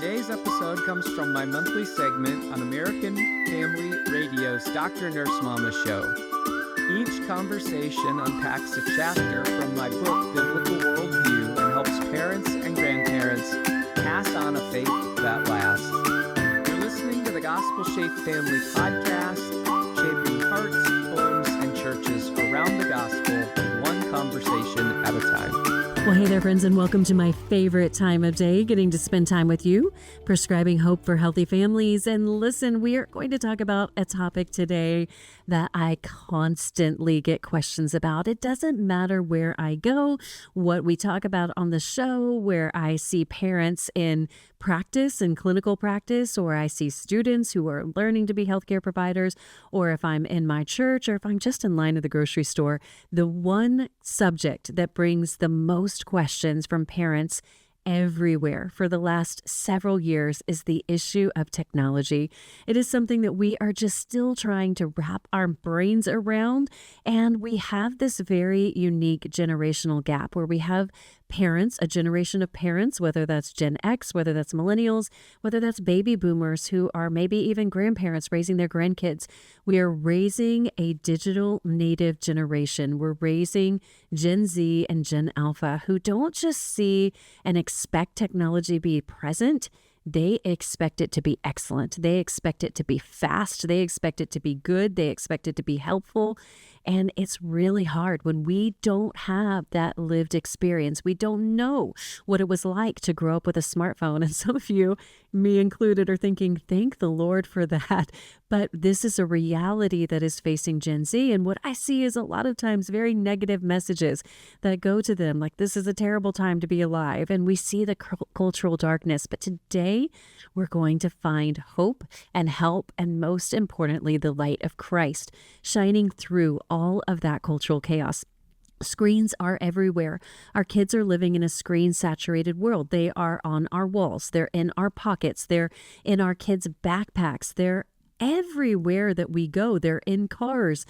Today's episode comes from my monthly segment on American Family Radio's Dr. Nurse Mama Show. Each conversation unpacks a chapter from my book, Biblical Worldview, and helps parents and grandparents pass on a faith that lasts. You're listening to the Gospel Shaped Family Podcast, shaping hearts, homes, and churches around the gospel, one conversation at a time. Well, hey there, friends, and welcome to my favorite time of day, getting to spend time with you, prescribing hope for healthy families. And listen, we are going to talk about a topic today that I constantly get questions about. It doesn't matter where I go, what we talk about on the show, where I see parents in practice and clinical practice, or I see students who are learning to be healthcare providers, or if I'm in my church, or if I'm just in line at the grocery store. The one subject that brings the most questions from parents everywhere for the last several years is the issue of technology. It is something that we are just still trying to wrap our brains around, and we have this very unique generational gap where we have parents, a generation of parents, whether that's Gen X, whether that's millennials, whether that's baby boomers who are maybe even grandparents raising their grandkids. We are raising a digital native generation. We're raising Gen Z and Gen Alpha who don't just see and expect technology to be present. They expect it to be excellent. They expect it to be fast. They expect it to be good. They expect it to be helpful. And it's really hard when we don't have that lived experience. We don't know what it was like to grow up with a smartphone. And some of you, me included, are thinking, thank the Lord for that. But this is a reality that is facing Gen Z. And what I see is a lot of times very negative messages that go to them, like this is a terrible time to be alive. And we see the cultural darkness. But today, we're going to find hope and help, and most importantly, the light of Christ shining through all of that cultural chaos. Screens are everywhere. Our kids are living in a screen-saturated world. They are on our walls. They're in our pockets. They're in our kids' backpacks. They're everywhere that we go. They're in cars.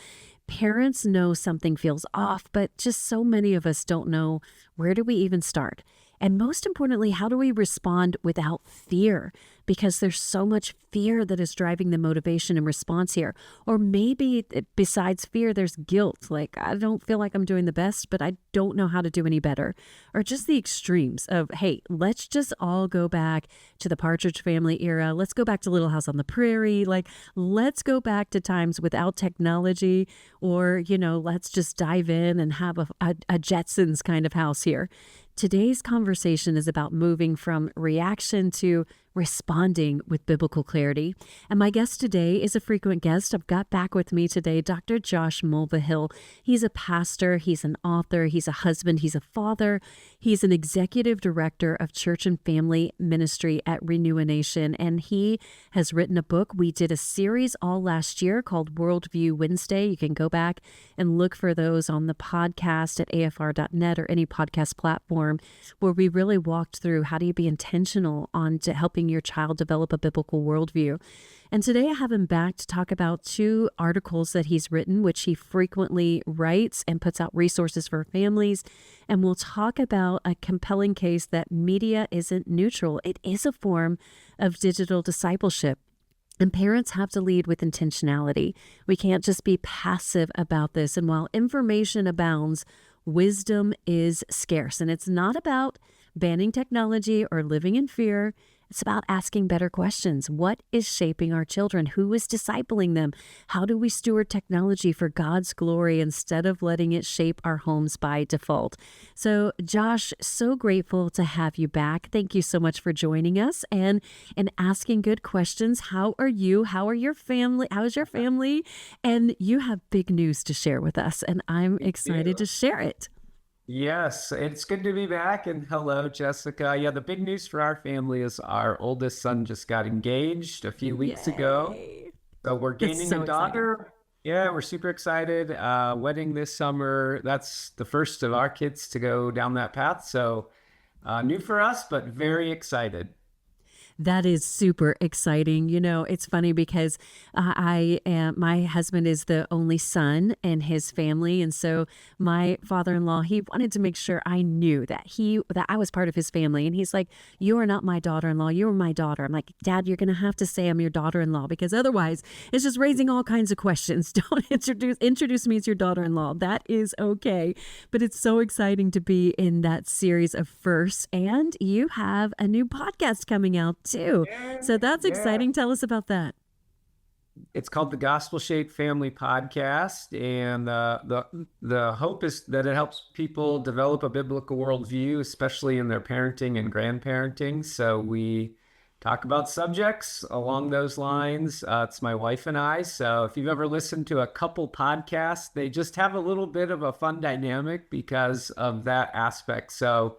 Parents know something feels off, but just so many of us don't know, where do we even start? And most importantly, how do we respond without fear? Because there's so much fear that is driving the motivation and response here. Or maybe besides fear, there's guilt. Like, I don't feel like I'm doing the best, but I don't know how to do any better. Or just the extremes of, hey, let's just all go back to the Partridge Family era. Let's go back to Little House on the Prairie. Like, let's go back to times without technology. Or, let's just dive in and have a Jetsons kind of house here. Today's conversation is about moving from reaction to responding with biblical clarity. And my guest today is a frequent guest. I've got back with me today Dr. Josh Mulvihill. He's a pastor, he's an author, he's a husband, he's a father. He's an executive director of church and family ministry at Renew a Nation, and he has written a book. We did a series all last year called Worldview Wednesday. You can go back and look for those on the podcast at afr.net or any podcast platform, where we really walked through how do you be intentional on helping your child develop a biblical worldview. And today I have him back to talk about two articles that he's written, which he frequently writes and puts out resources for families. And we'll talk about a compelling case that media isn't neutral. It is a form of digital discipleship. And parents have to lead with intentionality. We can't just be passive about this. And while information abounds, wisdom is scarce. And it's not about banning technology or living in fear. It's about asking better questions. What is shaping our children? Who is discipling them? How do we steward technology for God's glory instead of letting it shape our homes by default? So, Josh, so grateful to have you back. Thank you so much for joining us and asking good questions. How are you? How are your family? How's your family? And you have big news to share with us, and I'm excited to share it. Yes, it's good to be back. And hello, Jessica. Yeah, the big news for our family is our oldest son just got engaged a few weeks ago. So we're gaining a daughter. Exciting. Yeah, we're super excited. Wedding this summer. That's the first of our kids to go down that path. So new for us, but very excited. That is super exciting. You know, it's funny because my husband is the only son in his family. And so my father-in-law, he wanted to make sure I knew that I was part of his family. And he's like, "You are not my daughter-in-law. You are my daughter." I'm like, "Dad, you're going to have to say I'm your daughter-in-law because otherwise it's just raising all kinds of questions. Don't introduce me as your daughter-in-law. That is okay." But it's so exciting to be in that series of firsts. And you have a new podcast coming out too. So that's Yeah. exciting. Tell us about that. It's called the Gospel Shaped Family Podcast, and the hope is that it helps people develop a biblical worldview, especially in their parenting and grandparenting. So we talk about subjects along those lines. It's my wife and I. So if you've ever listened to a couple podcasts, they just have a little bit of a fun dynamic because of that aspect. So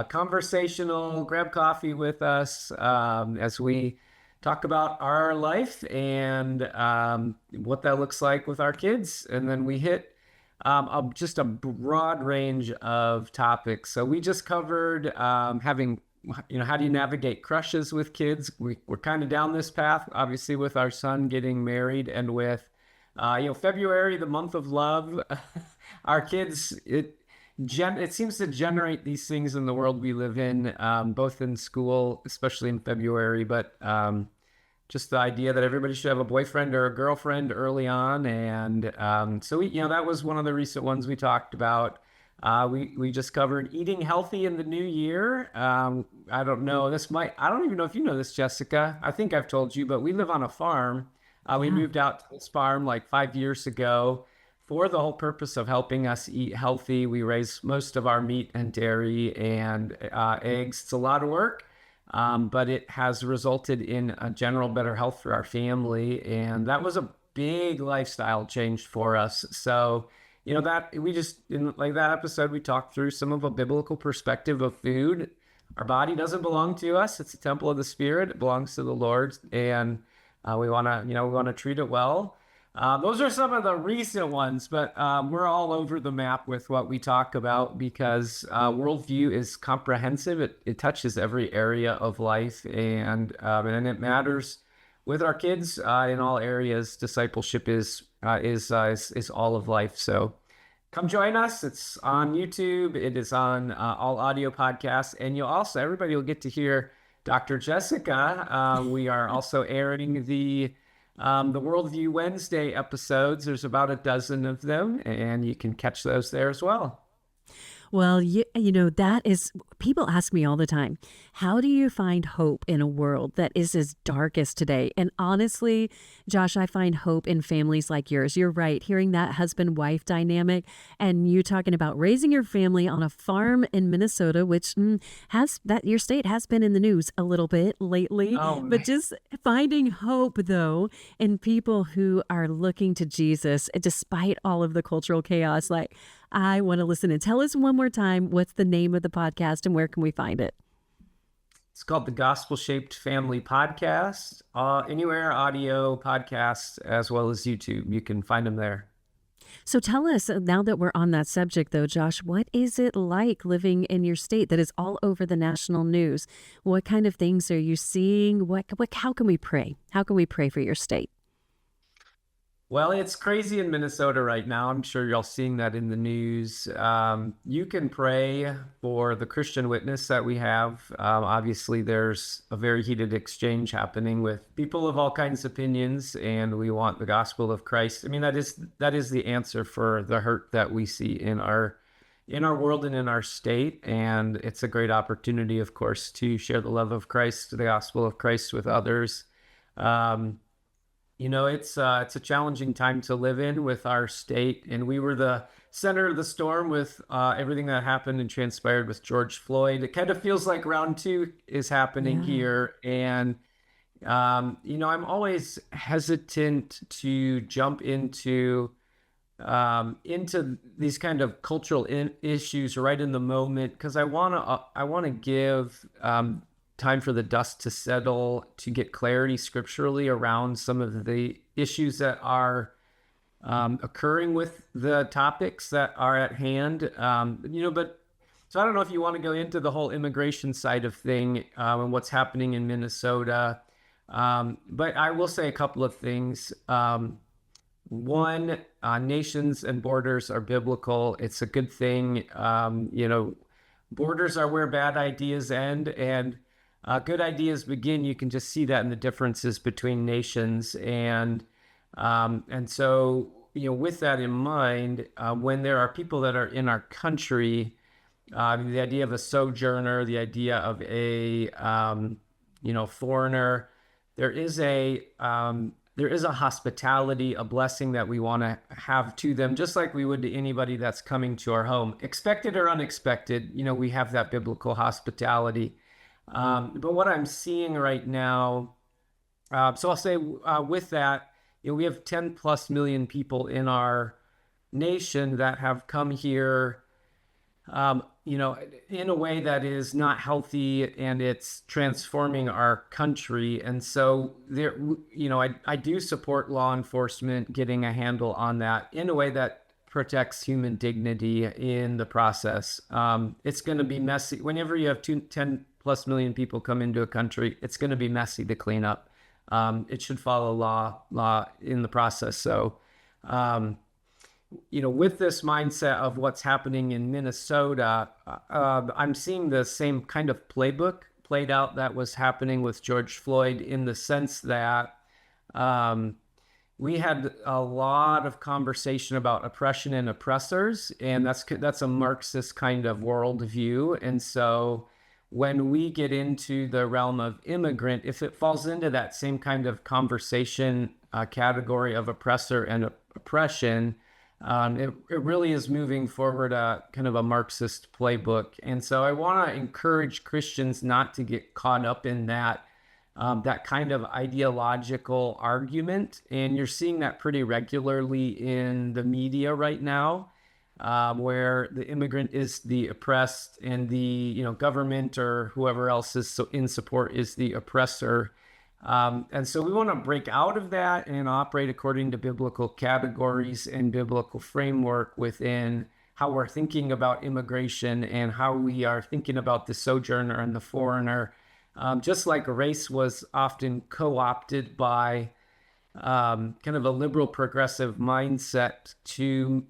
conversational, grab coffee with us as we talk about our life and what that looks like with our kids. And then we hit just a broad range of topics. So we just covered having, how do you navigate crushes with kids? We're kind of down this path, obviously, with our son getting married and with, February, the month of love. Our kids, it seems to generate these things in the world we live in, both in school, especially in February, but just the idea that everybody should have a boyfriend or a girlfriend early on. And so that was one of the recent ones we talked about. We just covered eating healthy in the new year. I don't even know if you know this, Jessica. I think I've told you, but we live on a farm. We Yeah. moved out to this farm like 5 years ago for the whole purpose of helping us eat healthy. We raise most of our meat and dairy and eggs. It's a lot of work, but it has resulted in a general better health for our family. And that was a big lifestyle change for us. So, that we just, in like that episode, we talked through some of a biblical perspective of food. Our body doesn't belong to us. It's a temple of the Spirit. It belongs to the Lord. And we want to treat it well. Those are some of the recent ones, but we're all over the map with what we talk about because worldview is comprehensive. It touches every area of life, and it matters with our kids in all areas. Discipleship is all of life. So come join us. It's on YouTube. It is on all audio podcasts, and everybody will get to hear Dr. Jessica. We are also airing the Worldview Wednesday episodes. There's about a dozen of them, and you can catch those there as well. Well, that is, people ask me all the time, how do you find hope in a world that is as dark as today? And honestly, Josh, I find hope in families like yours. You're right. Hearing that husband-wife dynamic and you talking about raising your family on a farm in Minnesota, which your state has been in the news a little bit lately, but just finding hope though in people who are looking to Jesus despite all of the cultural chaos. Like, I want to listen. And tell us one more time, what's the name of the podcast and where can we find it? It's called the Gospel Shaped Family Podcast. Anywhere audio podcasts as well as YouTube. You can find them there. So tell us, now that we're on that subject though, Josh, what is it like living in your state that is all over the national news? What kind of things are you seeing? How can we pray? How can we pray for your state? Well, it's crazy in Minnesota right now. I'm sure you're all seeing that in the news. You can pray for the Christian witness that we have. Obviously, there's a very heated exchange happening with people of all kinds of opinions, and we want the gospel of Christ. I mean, that is the answer for the hurt that we see in our world and in our state. And it's a great opportunity, of course, to share the love of Christ, the gospel of Christ with others. It's a challenging time to live in with our state, and we were the center of the storm with everything that happened and transpired with George Floyd. It kind of feels like round two is happening here, and I'm always hesitant to jump into these kind of cultural issues right in the moment because I want to give time for the dust to settle, to get clarity scripturally around some of the issues that are occurring with the topics that are at hand. But So I don't know if you want to go into the whole immigration side of thing and what's happening in Minnesota. But I will say a couple of things. One, nations and borders are biblical. It's a good thing. Borders are where bad ideas end and good ideas begin. You can just see that in the differences between nations. And so, with that in mind, when there are people that are in our country, the idea of a sojourner, the idea of a, foreigner, there is a hospitality, a blessing that we want to have to them, just like we would to anybody that's coming to our home, expected or unexpected. We have that biblical hospitality. But what I'm seeing right now, so I'll say with that, we have 10 plus million people in our nation that have come here, in a way that is not healthy, and it's transforming our country. And so there, I do support law enforcement getting a handle on that in a way that protects human dignity in the process. It's going to be messy. Whenever you have 10 plus million people come into a country, it's going to be messy to clean up. It should follow law in the process. So, with this mindset of what's happening in Minnesota, I'm seeing the same kind of playbook played out that was happening with George Floyd, in the sense that we had a lot of conversation about oppression and oppressors, and that's a Marxist kind of worldview. And so when we get into the realm of immigrant, if it falls into that same kind of conversation category of oppressor and oppression, it really is moving forward kind of a Marxist playbook. And so I want to encourage Christians not to get caught up in that kind of ideological argument. And you're seeing that pretty regularly in the media right now, where the immigrant is the oppressed and the government or whoever else is in support is the oppressor. And so we want to break out of that and operate according to biblical categories and biblical framework within how we're thinking about immigration and how we are thinking about the sojourner and the foreigner. Just like race was often co-opted by kind of a liberal progressive mindset to,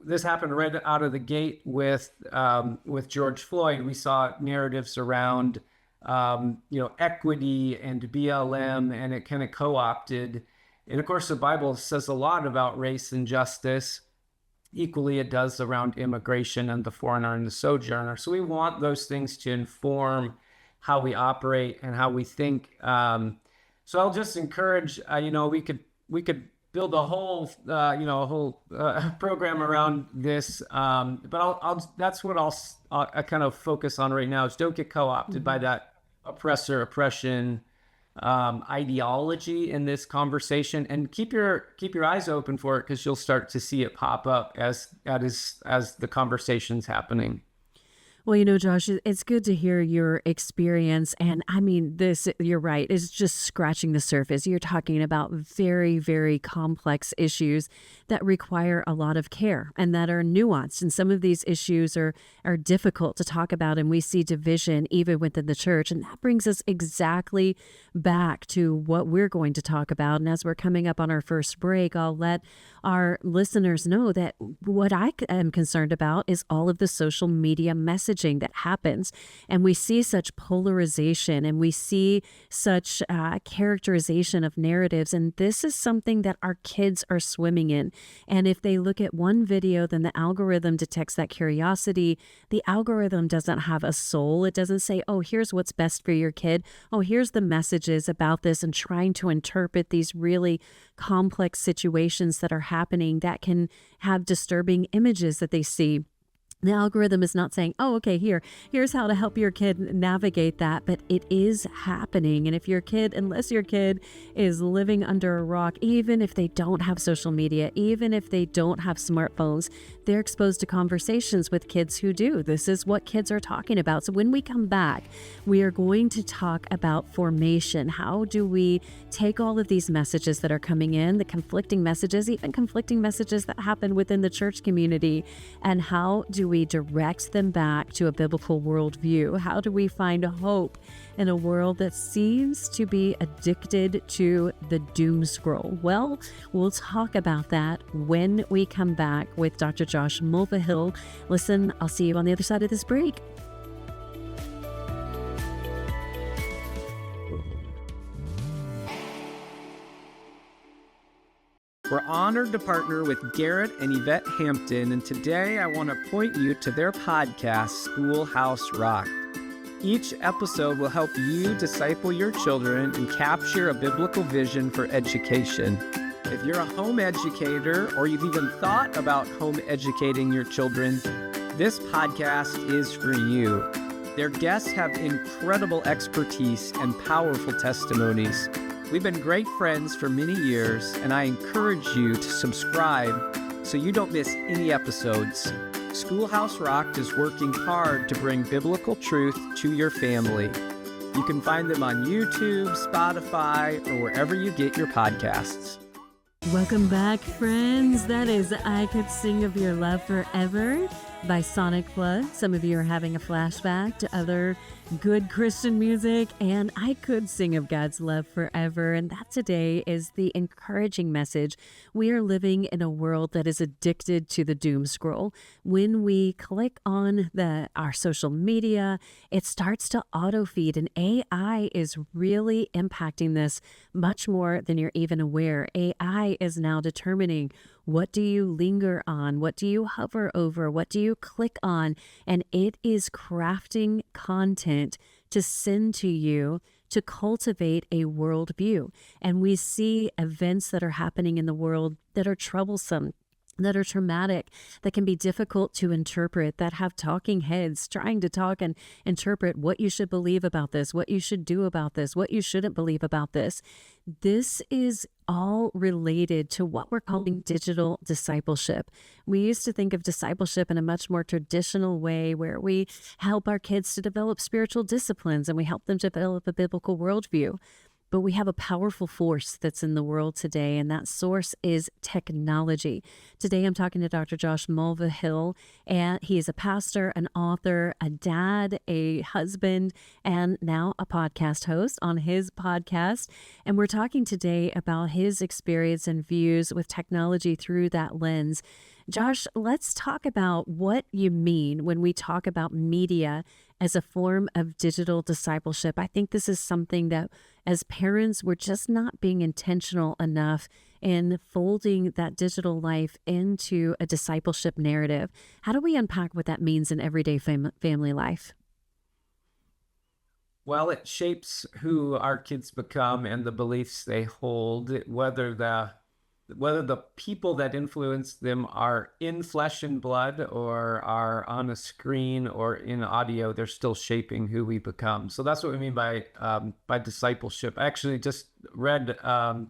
this happened right out of the gate with George Floyd. We saw narratives around equity and BLM, and it kind of co-opted. And of course, the Bible says a lot about race and justice. Equally, it does around immigration and the foreigner and the sojourner. So we want those things to inform how we operate and how we think. So I'll just encourage, we could build a whole program around this. But that's what I'll kind of focus on right now, is don't get co-opted by that oppression ideology in this conversation, and keep your eyes open for it, because you'll start to see it pop up as the conversation's happening. Well, Josh, it's good to hear your experience. And I mean, you're right, is just scratching the surface. You're talking about very, very complex issues that require a lot of care and that are nuanced. And some of these issues are difficult to talk about. And we see division even within the church. And that brings us exactly back to what we're going to talk about. And as we're coming up on our first break, I'll let our listeners know that what I am concerned about is all of the social media messaging that happens. And we see such polarization, and we see such characterization of narratives. And this is something that our kids are swimming in. And if they look at one video, then the algorithm detects that curiosity. The algorithm doesn't have a soul. It doesn't say, oh, here's what's best for your kid. Oh, here's the messages about this, and trying to interpret these really complex situations that are happening that can have disturbing images that they see. The algorithm is not saying, oh, okay, here's how to help your kid navigate that, but it is happening. And if unless your kid is living under a rock, even if they don't have social media, even if they don't have smartphones, they're exposed to conversations with kids who do. This is what kids are talking about. So when we come back, we are going to talk about formation. How do we take all of these messages that are coming in, the conflicting messages, even conflicting messages that happen within the church community, and how do we direct them back to a biblical worldview? How do we find hope in a world that seems to be addicted to the doom scroll? Well, we'll talk about that when we come back with Dr. Josh Mulvihill. Listen, I'll see you on the other side of this break. We're honored to partner with Garrett and Yvette Hampton, and today I want to point you to their podcast, Schoolhouse Rock. Each episode will help you disciple your children and capture a biblical vision for education. If you're a home educator or you've even thought about home educating your children, this podcast is for you. Their guests have incredible expertise and powerful testimonies. We've been great friends for many years, and I encourage you to subscribe so you don't miss any episodes. Schoolhouse Rock is working hard to bring biblical truth to your family. You can find them on YouTube, Spotify, or wherever you get your podcasts. Welcome back, friends. That is I Could Sing of Your Love Forever by Sonic Flood. Some of you are having a flashback to other good Christian music, and I could sing of God's love forever. And that today is the encouraging message. We are living in a world that is addicted to the doom scroll. When we click on our social media, it starts to auto feed, and AI is really impacting this much more than you're even aware. AI is now determining what do you linger on, what do you hover over, what do you click on, and it is crafting content to send to you to cultivate a worldview. And we see events that are happening in the world that are troublesome, that are traumatic, that can be difficult to interpret, that have talking heads trying to talk and interpret what you should believe about this, what you should do about this, what you shouldn't believe about this. This is all related to what we're calling digital discipleship. We used to think of discipleship in a much more traditional way where we help our kids to develop spiritual disciplines and we help them develop a biblical worldview. But we have a powerful force that's in the world today, and that source is technology. Today, I'm talking to Dr. Josh Mulvihill, and he is a pastor, an author, a dad, a husband, and now a podcast host on his podcast. And we're talking today about his experience and views with technology through that lens. Josh, let's talk about what you mean when we talk about media as a form of digital discipleship. I think this is something that as parents, we're just not being intentional enough in folding that digital life into a discipleship narrative. How do we unpack what that means in everyday family life? Well, it shapes who our kids become and the beliefs they hold, whether the people that influence them are in flesh and blood or are on a screen or in audio, they're still shaping who we become. So that's what we mean by discipleship. I actually just read a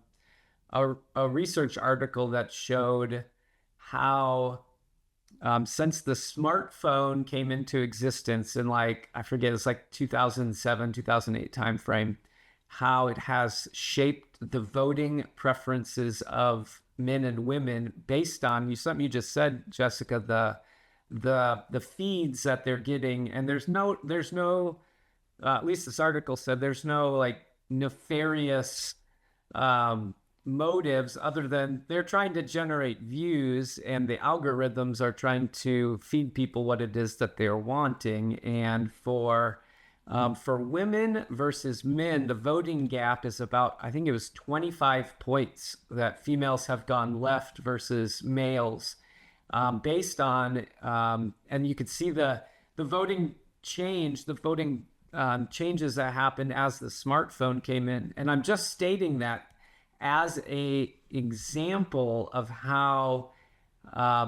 research article that showed how since the smartphone came into existence in I forget, it's 2007, 2008 timeframe, how it has shaped the voting preferences of men and women based on something you just said, Jessica, the feeds that they're getting. And there's no at least this article said there's no nefarious motives other than they're trying to generate views, and the algorithms are trying to feed people what it is that they're wanting. And for women versus men, the voting gap is about, I think it was 25 points that females have gone left versus males, based on, and you could see the voting change, the voting changes that happened as the smartphone came in. And I'm just stating that as a example of how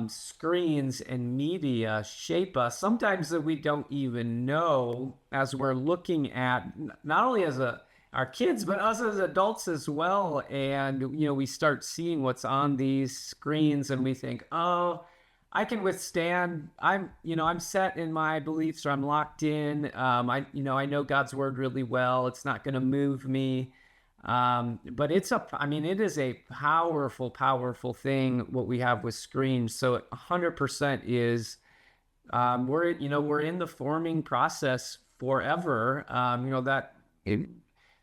screens and media shape us, sometimes that we don't even know, as we're looking at not only as our kids, but us as adults as well. And, we start seeing what's on these screens and we think, oh, I can withstand, I'm set in my beliefs, or I'm locked in. I know God's word really well. It's not going to move me. But it is a powerful, powerful thing, what we have with screens. So 100% is we're in the forming process forever.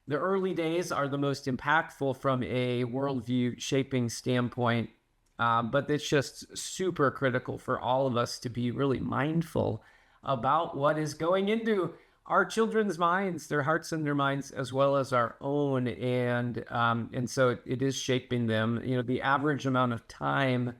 The early days are the most impactful from a worldview shaping standpoint, but it's just super critical for all of us to be really mindful about what is going into our children's minds, their hearts and their minds, as well as our own, and so it is shaping them. The average amount of time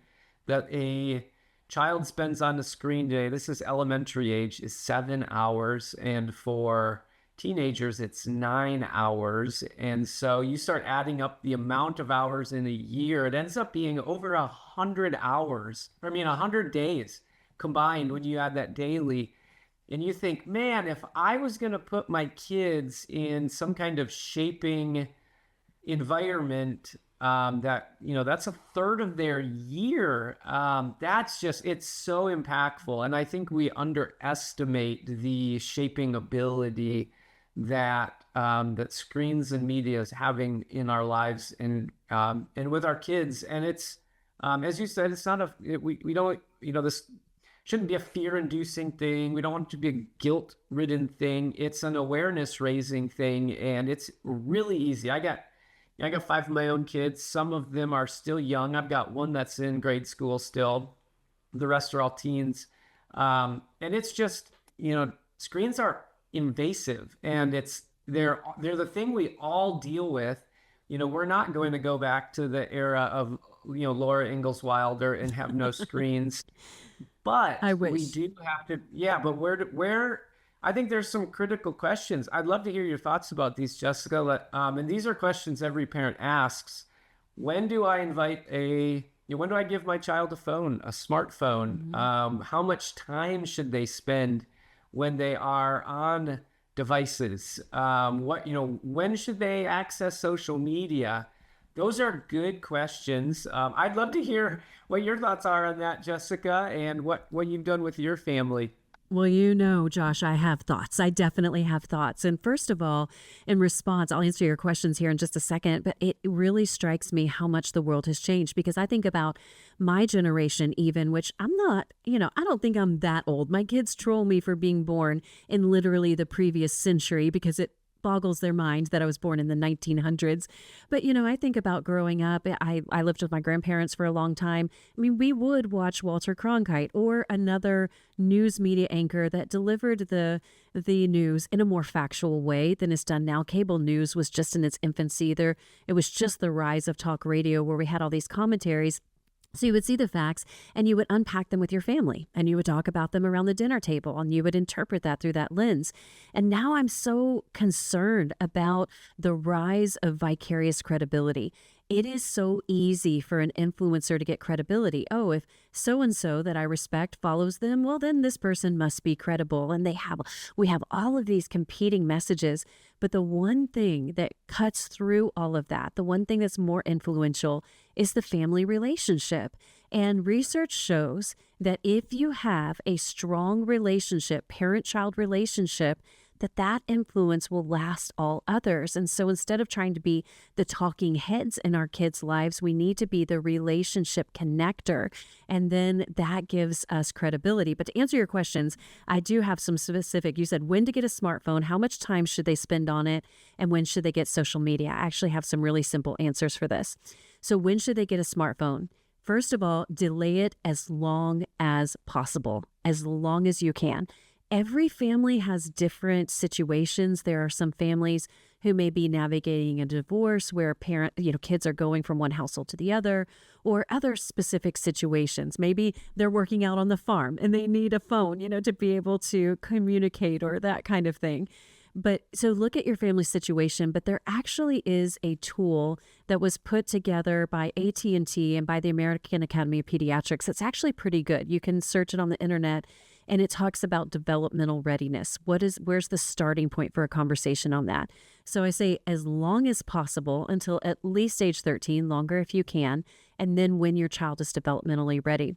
that a child spends on the screen today, this is elementary age, is 7 hours, and for teenagers it's 9 hours. And so you start adding up the amount of hours in a year, it ends up being over 100 hours, 100 days combined when you add that daily. And you think, man, if I was going to put my kids in some kind of shaping environment, that's a third of their year. It's so impactful. And I think we underestimate the shaping ability that screens and media is having in our lives and with our kids. And it's, as you said, it's not we don't, this shouldn't be a fear-inducing thing. We don't want it to be a guilt-ridden thing. It's an awareness-raising thing, and it's really easy. I got 5 of my own kids. Some of them are still young. I've got one that's in grade school still. The rest are all teens. And it's just, screens are invasive, and they're the thing we all deal with. We're not going to go back to the era of, Laura Ingalls Wilder and have no screens. But I wish. we do have to, but where, I think there's some critical questions. I'd love to hear your thoughts about these, Jessica. And these are questions every parent asks. When do I give my child a phone, a smartphone? Mm-hmm. How much time should they spend when they are on devices? When should they access social media? Those are good questions. I'd love to hear what your thoughts are on that, Jessica, and what you've done with your family. Well, Josh, I have thoughts. I definitely have thoughts. And first of all, in response, I'll answer your questions here in just a second, but it really strikes me how much the world has changed, because I think about my generation even, which I'm not, I don't think I'm that old. My kids troll me for being born in literally the previous century because it boggles their mind that I was born in the 1900s. But, I think about growing up. I lived with my grandparents for a long time. We would watch Walter Cronkite or another news media anchor that delivered the news in a more factual way than is done now. Cable news was just in its infancy. It was just the rise of talk radio where we had all these commentaries. So you would see the facts and you would unpack them with your family and you would talk about them around the dinner table and you would interpret that through that lens. And now I'm so concerned about the rise of vicarious credibility. It is so easy for an influencer to get credibility. Oh, if so-and-so that I respect follows them, well, then this person must be credible. And we have all of these competing messages. But the one thing that cuts through all of that, the one thing that's more influential is the family relationship. And research shows that if you have a strong relationship, parent-child relationship, that influence will last all others. And so instead of trying to be the talking heads in our kids' lives, we need to be the relationship connector. And then that gives us credibility. But to answer your questions, I do have some specific. You said when to get a smartphone, how much time should they spend on it, and when should they get social media? I actually have some really simple answers for this. So when should they get a smartphone? First of all, delay it as long as possible, as long as you can. Every family has different situations. There are some families who may be navigating a divorce where kids are going from one household to the other, or other specific situations. Maybe they're working out on the farm and they need a phone, to be able to communicate or that kind of thing. But so look at your family situation, but there actually is a tool that was put together by AT&T and by the American Academy of Pediatrics. It's actually pretty good. You can search it on the internet, and it talks about developmental readiness. Where's the starting point for a conversation on that? So I say as long as possible until at least age 13, longer if you can, and then when your child is developmentally ready.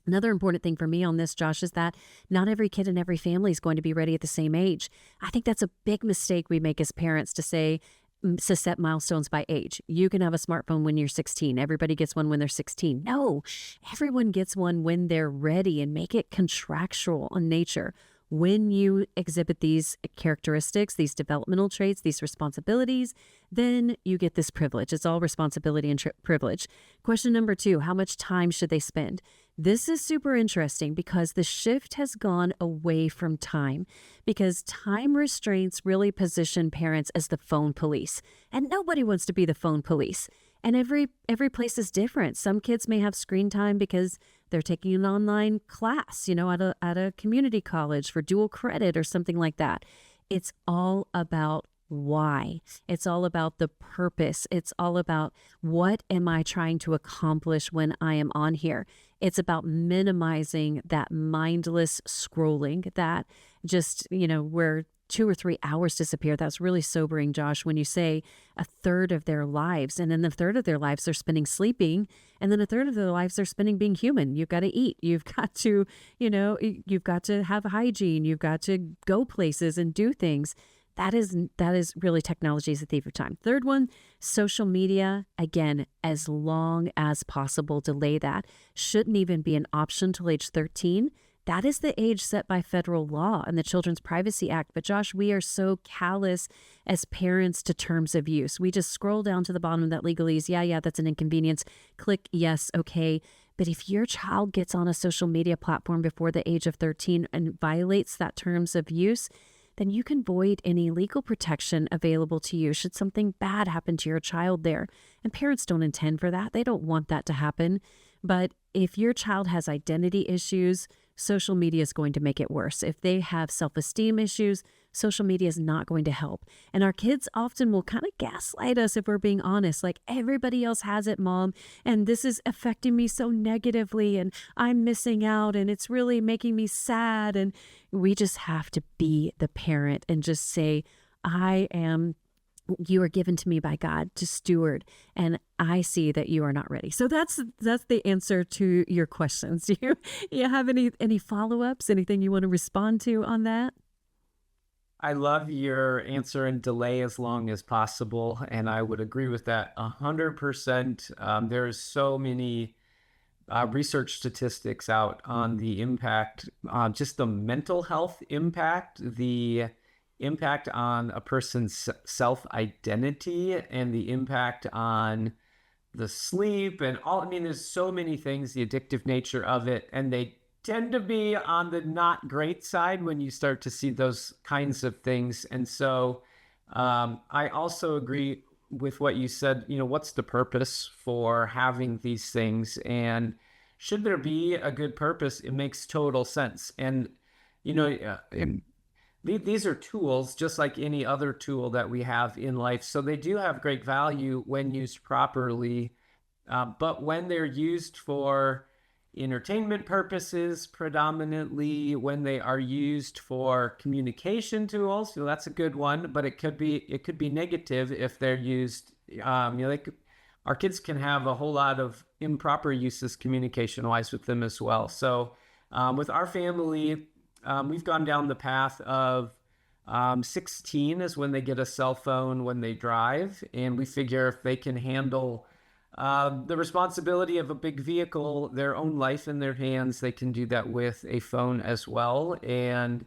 Another important thing for me on this, Josh, is that not every kid in every family is going to be ready at the same age. I think that's a big mistake we make as parents to say, to set milestones by age. You can have a smartphone when you're 16. Everybody gets one when they're 16. No, everyone gets one when they're ready, and make it contractual in nature. When you exhibit these characteristics, these developmental traits, these responsibilities, then you get this privilege. It's all responsibility and privilege. Question number 2, how much time should they spend? This is super interesting because the shift has gone away from time, because time restraints really position parents as the phone police, and nobody wants to be the phone police. And every place is different. Some kids may have screen time because they're taking an online class, at a community college for dual credit or something like that. It's all about why. It's all about the purpose. It's all about, what am I trying to accomplish when I am on here? It's about minimizing that mindless scrolling that just, where 2 or 3 hours disappear. That's really sobering, Josh, when you say a third of their lives, and then a third of their lives they're spending sleeping, and then a third of their lives they're spending being human. You've got to eat. You've got to, you've got to have hygiene. You've got to go places and do things. That is really, technology is a thief of time. Third one, social media. Again, as long as possible, delay that. Shouldn't even be an option till age 13. That is the age set by federal law and the Children's Privacy Act. But Josh, we are so callous as parents to terms of use. We just scroll down to the bottom of that legalese. Yeah, that's an inconvenience. Click yes, okay. But if your child gets on a social media platform before the age of 13 and violates that terms of use, then you can void any legal protection available to you should something bad happen to your child there. And parents don't intend for that. They don't want that to happen. But if your child has identity issues, social media is going to make it worse. If they have self-esteem issues, social media is not going to help. And our kids often will kind of gaslight us if we're being honest, like, everybody else has it, Mom, and this is affecting me so negatively, and I'm missing out, and it's really making me sad. And we just have to be the parent and just say, you are given to me by God to steward, and I see that you are not ready. So that's the answer to your questions. Do you have any follow-ups, anything you want to respond to on that? I love your answer and delay as long as possible, and I would agree with that 100%. There's so many research statistics out on the impact, just the mental health impact, the impact on a person's self-identity, and the impact on the sleep and all. I mean, there's so many things, the addictive nature of it, and they tend to be on the not great side when you start to see those kinds of things. And so I also agree with what you said. What's the purpose for having these things? And should there be a good purpose? It makes total sense. And, these are tools just like any other tool that we have in life. So they do have great value when used properly. But when they're used for entertainment purposes, predominantly, when they are used for communication tools, that's a good one. But it could be negative if they're used. Our kids can have a whole lot of improper uses communication-wise with them as well. So with our family, we've gone down the path of 16 is when they get a cell phone when they drive, and we figure if they can handle the responsibility of a big vehicle, their own life in their hands, they can do that with a phone as well. And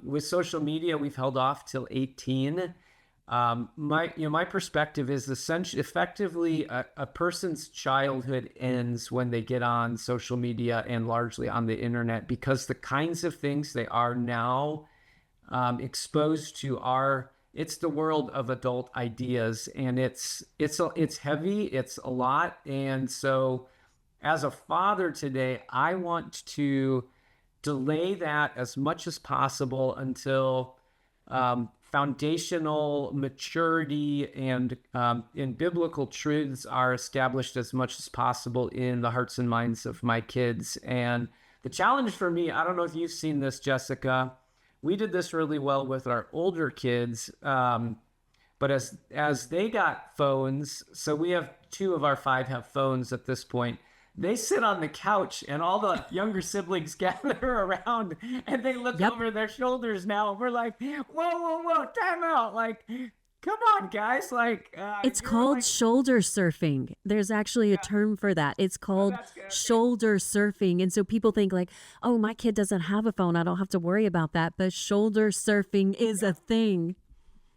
with social media, we've held off till 18. My perspective is effectively a person's childhood ends when they get on social media and largely on the internet, because the kinds of things they are now exposed to it's the world of adult ideas, and it's heavy, it's a lot. And so as a father today, I want to delay that as much as possible until foundational maturity and in biblical truths are established as much as possible in the hearts and minds of my kids. And the challenge for me, I don't know if you've seen this, Jessica, we did this really well with our older kids, but as they got phones, so we have 2 of our 5 have phones at this point. They sit on the couch and all the younger siblings gather around and they look over their shoulders now. And we're like, whoa, time out. Like, come on, guys. Like, It's you're called like, shoulder surfing. There's actually a term for that. It's oh, called that's good. Okay. shoulder surfing. And so people think like, oh, my kid doesn't have a phone. I don't have to worry about that. But shoulder surfing is a thing.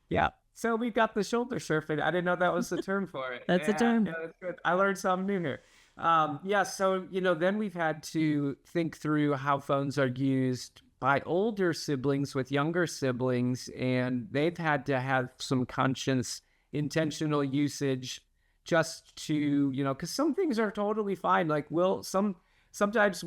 Yeah. So we've got the shoulder surfing. I didn't know that was the term for it. That's a term. Yeah, that's good. I learned something new here. Yeah. So, then we've had to think through how phones are used by older siblings with younger siblings, and they've had to have some conscious, intentional usage just to, because some things are totally fine. Like, sometimes,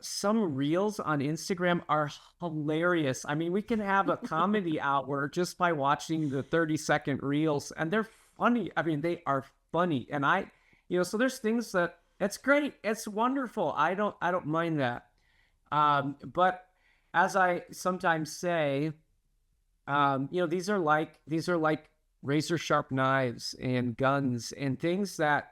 some reels on Instagram are hilarious. I mean, we can have a comedy hour just by watching the 30-second reels, and they're funny. I mean, they are funny. And so there's things that it's great. It's wonderful. I don't mind that. But as I sometimes say, these are like razor sharp knives and guns and things that,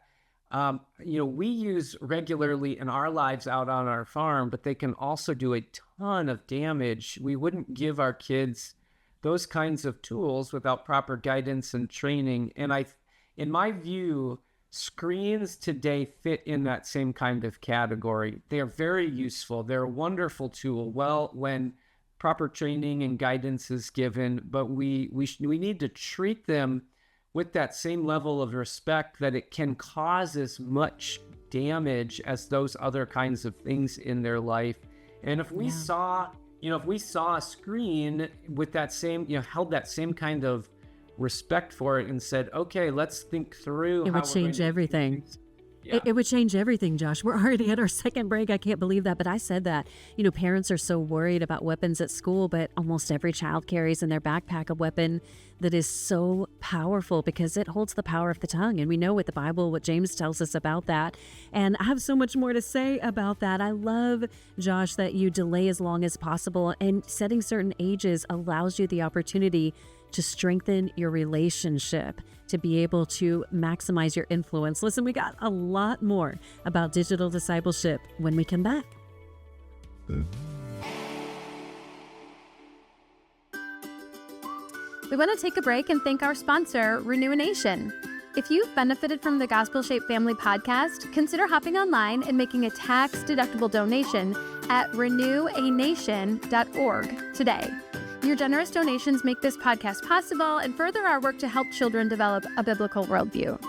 we use regularly in our lives out on our farm, but they can also do a ton of damage. We wouldn't give our kids those kinds of tools without proper guidance and training. And in my view, screens today fit in that same kind of category. They are very useful. They're a wonderful tool. Well, when proper training and guidance is given, but we need to treat them with that same level of respect that it can cause as much damage as those other kinds of things in their life. And if we saw a screen with that same, held that same kind of respect for it and said, okay, let's think through. It would change everything. Yeah. It would change everything, Josh. We're already at our second break. I can't believe that. But I said that, parents are so worried about weapons at school, but almost every child carries in their backpack a weapon that is so powerful because it holds the power of the tongue. And we know with the Bible, what James tells us about that. And I have so much more to say about that. I love, Josh, that you delay as long as possible, and setting certain ages allows you the opportunity to strengthen your relationship, to be able to maximize your influence. Listen, we got a lot more about digital discipleship when we come back. We want to take a break and thank our sponsor, Renew a Nation. If you've benefited from the Gospel Shaped Family podcast, consider hopping online and making a tax-deductible donation at renewanation.org today. Your generous donations make this podcast possible and further our work to help children develop a biblical worldview.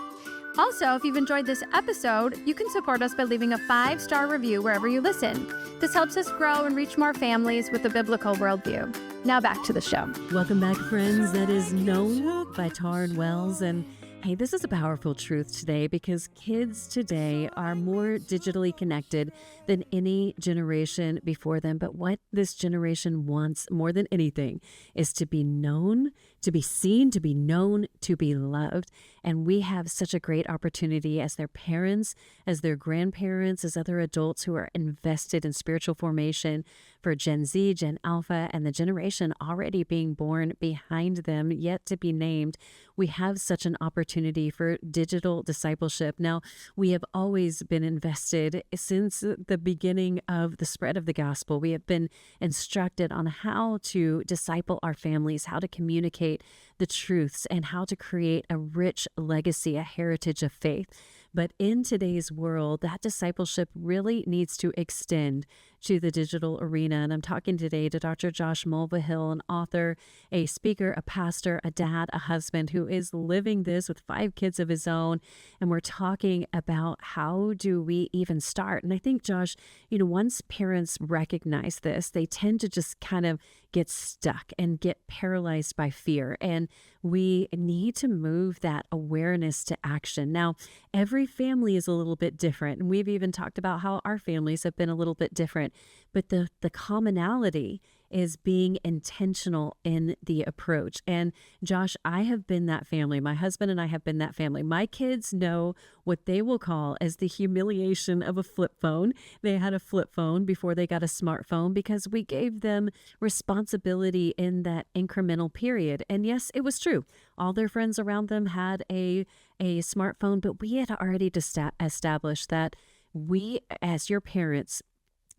Also, if you've enjoyed this episode, you can support us by leaving a 5-star review wherever you listen. This helps us grow and reach more families with a biblical worldview. Now back to the show. Welcome back, friends. That is Known by Taryn Wells. And hey, this is a powerful truth today because kids today are more digitally connected than any generation before them. But what this generation wants more than anything is to be known, to be seen, to be known, to be loved. And we have such a great opportunity as their parents, as their grandparents, as other adults who are invested in spiritual formation for Gen Z, Gen Alpha, and the generation already being born behind them, yet to be named. We have such an opportunity for digital discipleship. Now, we have always been invested since the beginning of the spread of the gospel. We have been instructed on how to disciple our families, how to communicate the truths, and how to create a rich legacy, a heritage of faith. But in today's world, that discipleship really needs to extend to the digital arena. And I'm talking today to Dr. Josh Mulvihill, an author, a speaker, a pastor, a dad, a husband who is living this with 5 kids of his own. And we're talking about how do we even start? And I think, Josh, once parents recognize this, they tend to just kind of get stuck and get paralyzed by fear. And we need to move that awareness to action. Now, every family is a little bit different. And we've even talked about how our families have been a little bit different. But the commonality is being intentional in the approach. And Josh, I have been that family. My husband and I have been that family. My kids know what they will call as the humiliation of a flip phone. They had a flip phone before they got a smartphone because we gave them responsibility in that incremental period. And yes, it was true. All their friends around them had a smartphone, but we had already established that we, as your parents,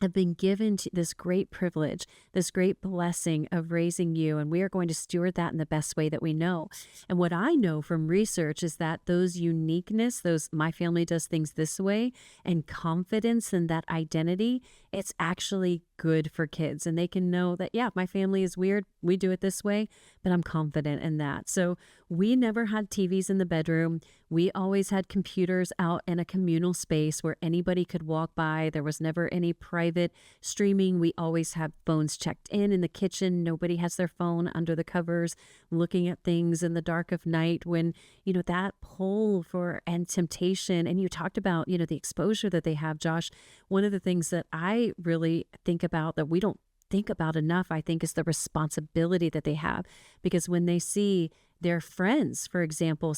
have been given this great privilege, this great blessing of raising you, and we are going to steward that in the best way that we know. And what I know from research is that those uniqueness, those my family does things this way, and confidence in that identity, it's actually good for kids. And they can know that, yeah, my family is weird, we do it this way, but I'm confident in that. So we never had TVs in the bedroom. We always had computers out in a communal space where anybody could walk by. There was never any private streaming. We always have phones checked in the kitchen. Nobody has their phone under the covers looking at things in the dark of night when, that pull for and temptation. And you talked about, the exposure that they have, Josh. One of the things that I really think about that we don't think about enough, I think, is the responsibility that they have. Because when they see their friends, for example,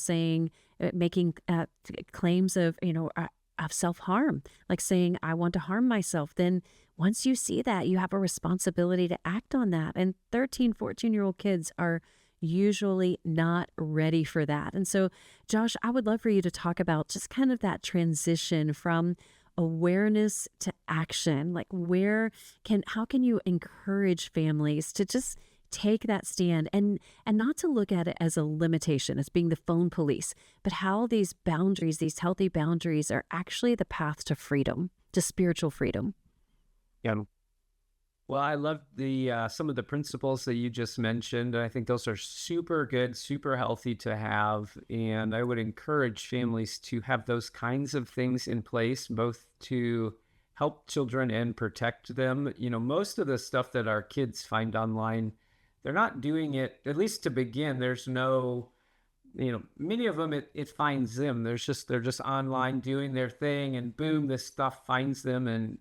making claims of self-harm, like saying, I want to harm myself, then once you see that, you have a responsibility to act on that. And 13, 14-year-old kids are usually not ready for that. And so, Josh, I would love for you to talk about just kind of that transition from awareness to action. Like how can you encourage families to just take that stand and not to look at it as a limitation, as being the phone police, but how these boundaries, these healthy boundaries, are actually the path to freedom, to spiritual freedom. Yeah. Well, I love some of the principles that you just mentioned. I think those are super good, super healthy to have. And I would encourage families to have those kinds of things in place, both to help children and protect them. Most of the stuff that our kids find online, they're not doing it, at least to begin. There's no, many of them, it finds them. They're just online doing their thing, and boom, this stuff finds them, and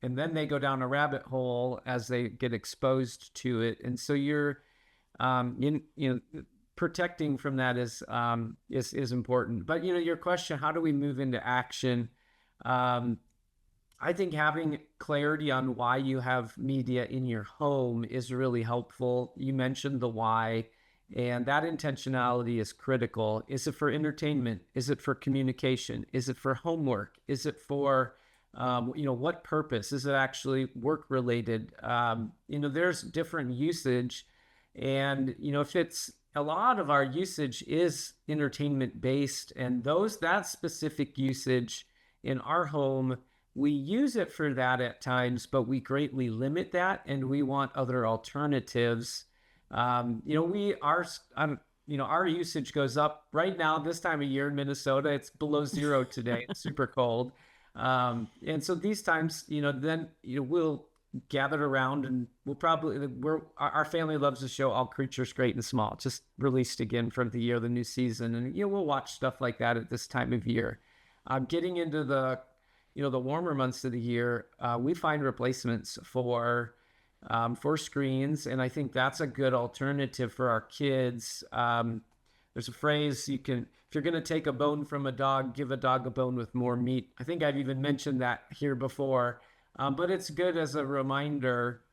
then they go down a rabbit hole as they get exposed to it. And so you're, protecting from that is important. But your question, how do we move into action? I think having clarity on why you have media in your home is really helpful. You mentioned the why, and that intentionality is critical. Is it for entertainment? Is it for communication? Is it for homework? Is it for, what purpose? Is it actually work related? There's different usage, and, if it's a lot of our usage is entertainment based, and that specific usage in our home, we use it for that at times, but we greatly limit that, and we want other alternatives. Our usage goes up right now. This time of year in Minnesota, it's below zero today. It's super cold. And so these times, we'll gather around, and our family loves the show All Creatures Great and Small, just released again for the year, the new season. And, we'll watch stuff like that at this time of year. Getting into the warmer months of the year, we find replacements for screens, and I think that's a good alternative for our kids. There's a phrase, if you're going to take a bone from a dog, give a dog a bone with more meat. I think I've even mentioned that here before, but it's good as a reminder.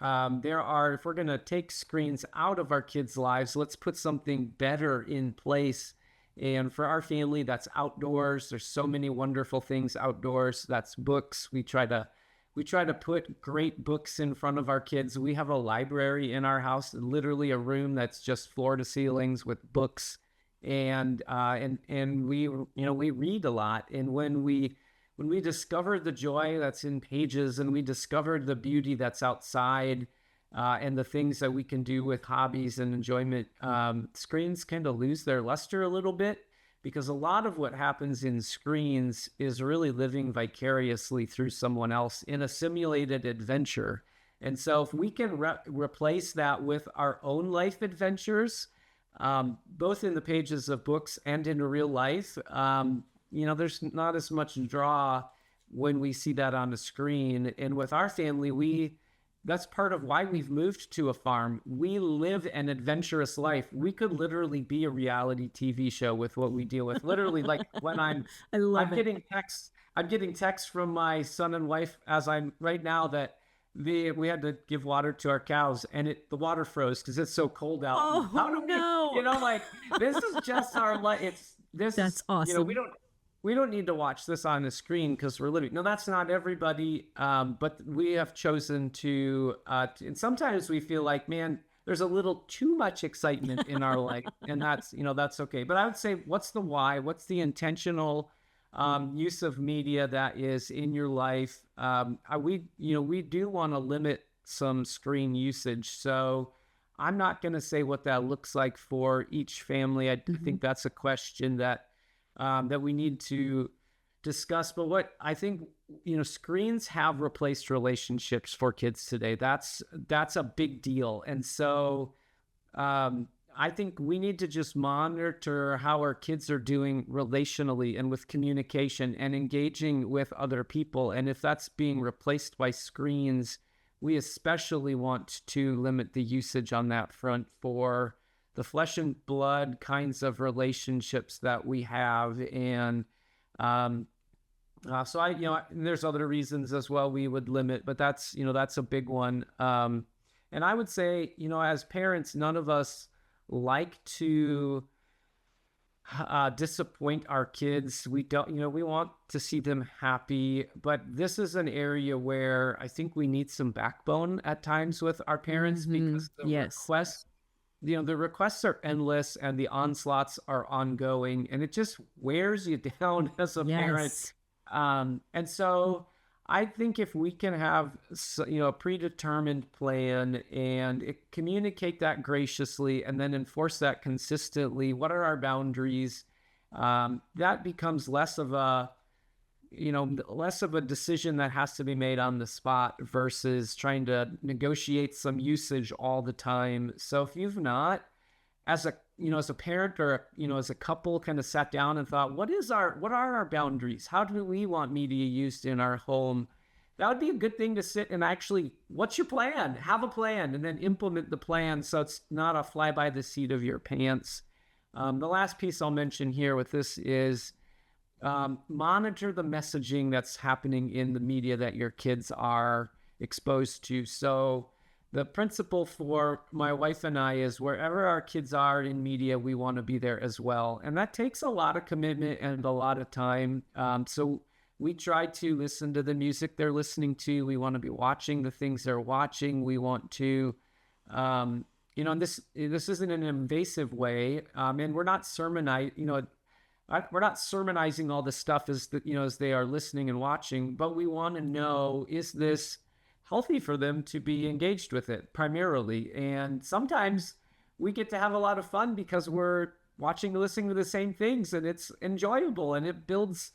If we're going to take screens out of our kids' lives, let's put something better in place. And for our family, that's outdoors. There's so many wonderful things outdoors. That's books. We try to put great books in front of our kids. We have a library in our house, literally a room that's just floor to ceilings with books, and we read a lot. And when we discover the joy that's in pages, and we discover the beauty that's outside, and the things that we can do with hobbies and enjoyment, screens kind of lose their luster a little bit, because a lot of what happens in screens is really living vicariously through someone else in a simulated adventure. And so if we can replace that with our own life adventures, both in the pages of books and in real life, there's not as much draw when we see that on the screen. And with our family, that's part of why we've moved to a farm. We live an adventurous life. We could literally be a reality TV show with what we deal with. Literally, like when I'm getting texts from my son and wife as I'm right now that we had to give water to our cows, and the water froze because it's so cold out. Oh, no. This is just our life. That's awesome. we don't need to watch this on the screen because we're living. No, that's not everybody. But we have chosen to, and sometimes we feel like, man, there's a little too much excitement in our life, and that's okay. But I would say, what's the why? What's the intentional use of media that is in your life? We do want to limit some screen usage. So I'm not going to say what that looks like for each family. I think that's a question that we need to discuss. But what I think, screens have replaced relationships for kids today. That's a big deal. And so I think we need to just monitor how our kids are doing relationally and with communication and engaging with other people. And if that's being replaced by screens, we especially want to limit the usage on that front for the flesh and blood kinds of relationships that we have. And so there's other reasons as well we would limit, but that's a big one. And I would say, as parents, none of us like to disappoint our kids. We don't, we want to see them happy, but this is an area where I think we need some backbone at times with our parents because the requests are endless and the onslaughts are ongoing, and it just wears you down as a parent. And so I think if we can have, a predetermined plan and communicate that graciously and then enforce that consistently, what are our boundaries? That becomes less of a decision that has to be made on the spot versus trying to negotiate some usage all the time. So if you've not, as a parent or, as a couple, kind of sat down and thought, what are our boundaries? How do we want media used in our home? That would be a good thing to sit and actually, what's your plan? Have a plan and then implement the plan so it's not a fly by the seat of your pants. The last piece I'll mention here with this is monitor the messaging that's happening in the media that your kids are exposed to. So the principle for my wife and I is wherever our kids are in media, we want to be there as well. And that takes a lot of commitment and a lot of time. So we try to listen to the music they're listening to. We want to be watching the things they're watching. We want to, and this isn't an invasive way. And we're not sermonizing all this stuff as they are listening and watching, but we want to know, is this healthy for them to be engaged with it primarily? And sometimes we get to have a lot of fun because we're watching and listening to the same things and it's enjoyable and it builds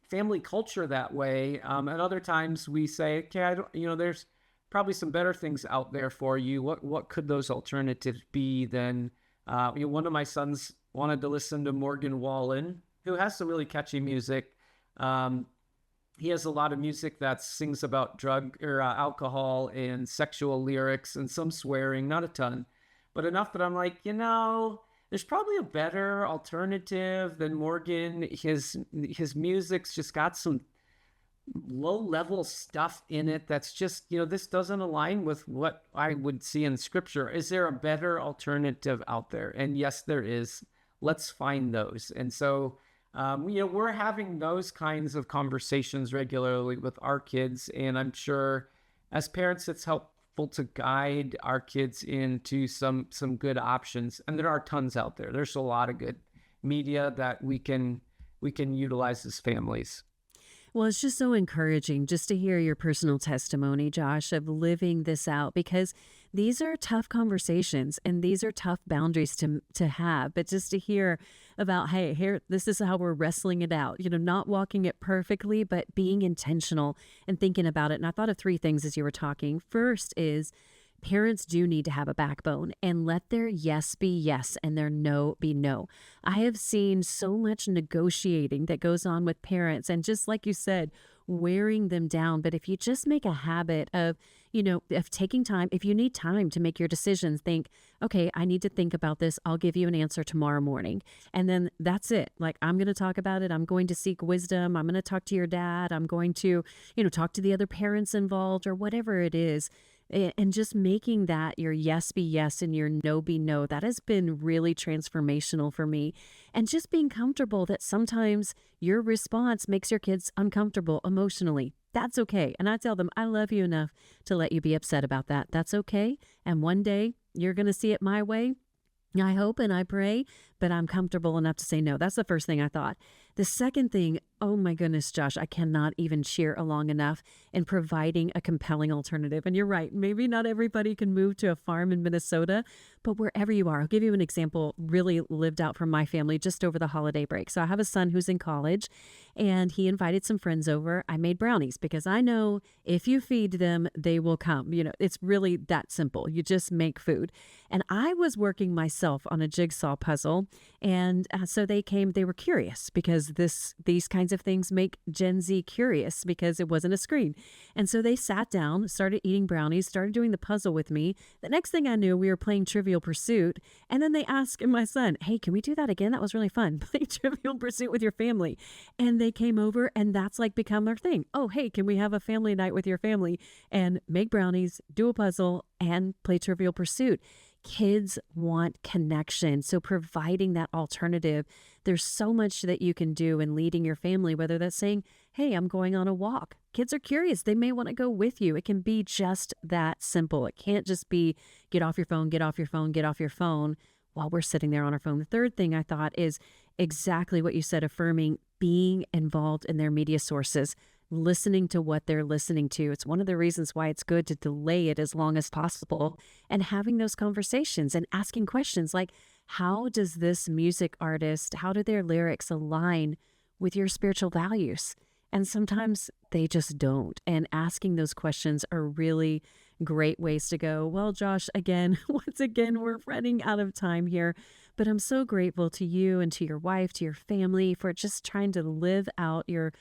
family culture that way. And other times we say, okay, there's probably some better things out there for you. What could those alternatives be then? One of my sons wanted to listen to Morgan Wallen, who has some really catchy music. He has a lot of music that sings about drug or alcohol and sexual lyrics and some swearing, not a ton, but enough that I'm like, there's probably a better alternative than Morgan. His music's just got some low-level stuff in it that's just, this doesn't align with what I would see in Scripture. Is there a better alternative out there? And yes, there is. Let's find those. And so, we're having those kinds of conversations regularly with our kids, and I'm sure as parents, it's helpful to guide our kids into some good options. And there are tons out there. There's a lot of good media that we can utilize as families. Well, it's just so encouraging just to hear your personal testimony, Josh, of living this out, because these are tough conversations and these are tough boundaries to have. But just to hear about, hey, here, this is how we're wrestling it out, not walking it perfectly, but being intentional and thinking about it. And I thought of three things as you were talking. First is parents do need to have a backbone and let their yes be yes and their no be no. I have seen so much negotiating that goes on with parents, and just like you said, wearing them down. But if you just make a habit of, of taking time, if you need time to make your decisions, think, okay, I need to think about this. I'll give you an answer tomorrow morning. And then that's it. Like, I'm going to talk about it. I'm going to seek wisdom. I'm going to talk to your dad. I'm going to, talk to the other parents involved or whatever it is. And just making that your yes be yes and your no be no, that has been really transformational for me. And just being comfortable that sometimes your response makes your kids uncomfortable emotionally. That's okay. And I tell them, I love you enough to let you be upset about that. That's okay. And one day you're going to see it my way. I hope and I pray, but I'm comfortable enough to say no. That's the first thing I thought. The second thing, oh my goodness, Josh, I cannot even cheer along enough in providing a compelling alternative. And you're right, maybe not everybody can move to a farm in Minnesota, but wherever you are, I'll give you an example really lived out from my family just over the holiday break. So I have a son who's in college and he invited some friends over. I made brownies because I know if you feed them, they will come. It's really that simple. You just make food. And I was working myself on a jigsaw puzzle. And so they came, they were curious because these kinds of things make Gen Z curious because it wasn't a screen. And so they sat down, started eating brownies, started doing the puzzle with me. The next thing I knew, we were playing Trivial Pursuit. And then they asked my son, hey, can we do that again? That was really fun. Play Trivial Pursuit with your family. And they came over and that's like become their thing. Oh, hey, can we have a family night with your family and make brownies, do a puzzle, and play Trivial Pursuit? Kids want connection. So providing that alternative, there's so much that you can do in leading your family, whether that's saying, hey, I'm going on a walk. Kids are curious. They may want to go with you. It can be just that simple. It can't just be get off your phone, get off your phone, get off your phone while we're sitting there on our phone. The third thing I thought is exactly what you said, affirming being involved in their media sources, listening to what they're listening to. It's one of the reasons why it's good to delay it as long as possible and having those conversations and asking questions like, how does this music artist, how do their lyrics align with your spiritual values? And sometimes they just don't. And asking those questions are really great ways to go. Well, Josh, once again, we're running out of time here, but I'm so grateful to you and to your wife, to your family for just trying to live out your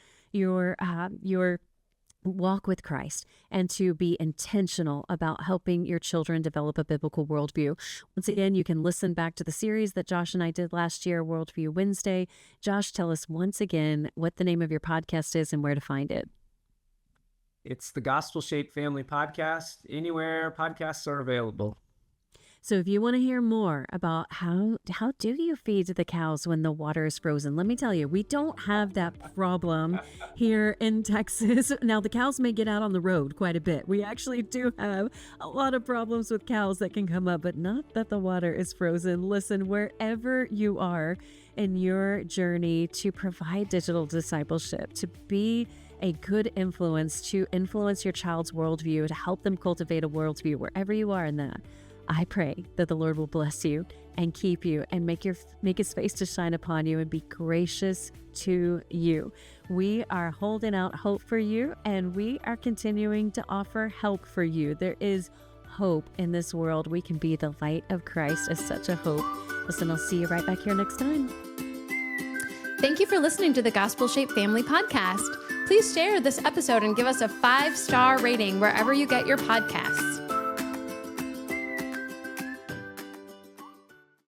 walk with Christ and to be intentional about helping your children develop a biblical worldview. Once again, you can listen back to the series that Josh and I did last year, Worldview Wednesday. Josh, tell us once again what the name of your podcast is and where to find it. It's the Gospel Shaped Family Podcast, anywhere podcasts are available. So if you want to hear more about how do you feed the cows when the water is frozen, let me tell you, we don't have that problem here in Texas. Now, the cows may get out on the road quite a bit. We actually do have a lot of problems with cows that can come up, but not that the water is frozen. Listen, wherever you are in your journey to provide digital discipleship, to be a good influence, to influence your child's worldview, to help them cultivate a worldview, wherever you are in that, I pray that the Lord will bless you and keep you and make his face to shine upon you and be gracious to you. We are holding out hope for you and we are continuing to offer help for you. There is hope in this world. We can be the light of Christ as such a hope. Listen, I'll see you right back here next time. Thank you for listening to the Gospel Shaped Family Podcast. Please share this episode and give us a 5-star rating wherever you get your podcasts.